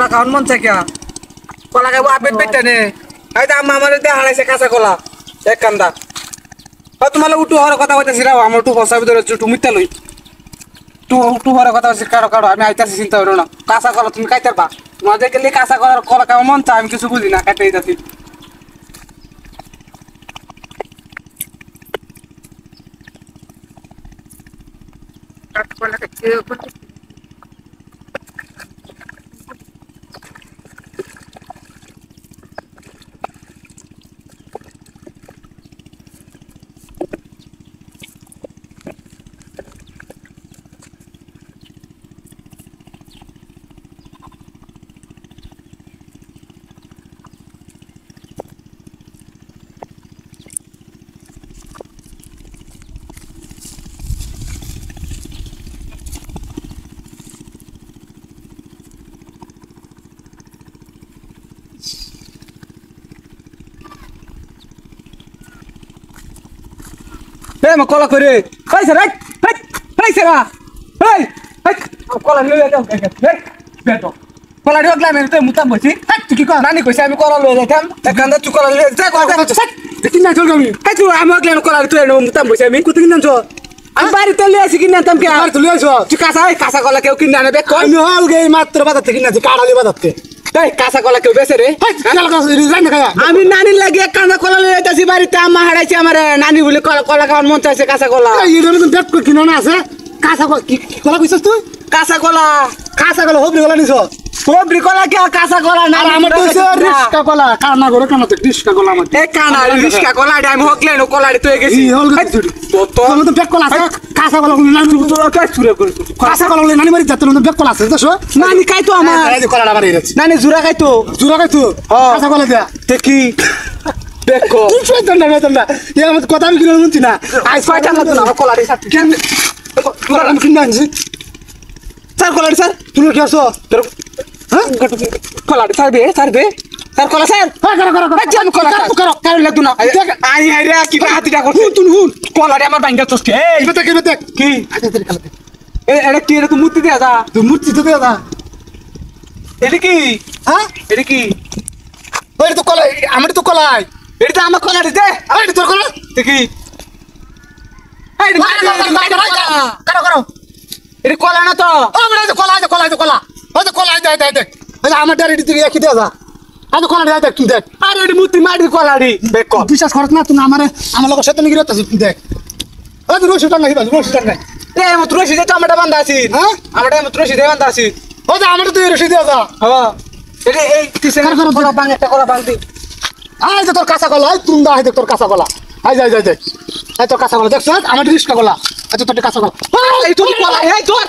কাউন মন চাকিয়া কলা খাইব আপেট পেটে নে এই তো আম্মা আমার দিয়ে হারাইছে কাঁচা কলা এক কান্দা তোমার উঠু হওয়ার কথা কইতেছি রাও আমার একটু ফসা ভিতরে একটু মিথ্যা লই টু হওয়ার কথা হচ্ছে কারো কারো আমি আইতাছি চিন্তা করো না কাঁচা কলা তুমি খাইতে পারবা তোমার দেখলে কাঁচা কলার কলা খাওয়া মন চা আমি কিছু বুঝি না খাইতে যাচ্ছি মা কলা করে পাইছে রাইট পাইছে না এই কলা লয়ে যাও বেটো কলা দিও গলা মেরে তো মুতাম বসি তুই কি কর নানি কইছে আমি কলা লয়ে যাইতাম এখানটা তুই কলা লয়ে যা কলা দেখি না চল আমি তুই আমার গলা কলা তুই মুতাম বসি আমি কত কিনতাম চল আমি বাড়িতে লয়ে আসি কিনে আনতাম কে আর তুই লয়ে আসো তুই কাঁচা কলা কেউ কিনে আনবে আমি হল গে মাত্র বাজার থেকে কিনে আনছি কাড়ালি বাজারতে এই কাঁচা কলা কেউ বেচে রে আমি নানির লাগে কাঁচা কলা লয়ে যাইতাছি বাড়িতে আম্মা হারাইছে আমার নানি বলে কলা খাওয়ার মন চাইছে কাঁচা কলা এই ধরনের ব্যাট করে কিনো না আছে কাঁচা কলা কি কলা কইছস তুই কাঁচা কলা হবরি কলা নিছ হবরি কলা কি কাঁচা কলা না আমার তো রিস্কা কলা কানা করে কানা তো রিস্কা কলা আমার এই কানা রিস্কা কলা আমি হকলে নো কলা তো গেছি হল তো তো ব্যাট কলা আছে কাঁচা কলা নানি কাজ ছুরে করে কাঁচা কলা নানি মারি যাতে ব্যাট কলা আছে দেখছো নানি খাইতো আমার এই কলাটা মারি রেছি নানি জুরা খাইতো কাঁচা কলা দিয়া দেখি দেখো তুই শুনছ না এই আমার কথা আমি কিনে শুনছি না আজ কয়টা লাগতো না কলা রে সাথে কেন কলা আমি কিনে আনছি স্যার কলা স্যার তুমি কি আছো হ্যাঁ কলা স্যার কলা স্যার আমি কলা করো কারণ লাগতো না আই হাইরা কি হাতিটা করছ তুই হুন কলা রে আমার বাইঙ্গা চস্কে এই বেটা কি এটা কি এরকম মূর্তি দেয়া দা তুই মূর্তি তো দেয়া দা এটা কি হ্যাঁ এটা কি ওই তো কলা আমার তো কলাই এটা তো আমার কলা দে আরে তোর কলা দেখি এই করো এটা কলা না তো আমরা তো কলা ওই তো কলা দেখ আমার ডাইরেক্ট দিকে কি দেয়া দা আজ কলা দেখ তুই দেখ আরে এটা মূর্তি মাটির কলা রে দেখ বিশ্বাস করছ না তুই আমার লোক সাথে নিয়ে গিয়ে তুই দেখ ওই রশি টাঙ্গাই এ মত রশি দে তো আমরা বাঁধা আছি হ্যাঁ আমরা মত রশি দে বাঁধা আছি ও যা আমরা তুই রশি দেয়া যা হ্যাঁ এটা এই কিসে কলা বাং একটা কলা বাং দি আই যে তোর কাঁচা কলা তুই দা আই তোর কাঁচা কলা আই যাই তোর কাঁচা কলা দেখছ আমার রিস্কা কলা আচ্ছা তোর কাঁচা কলা এই তোর কলা এই তোর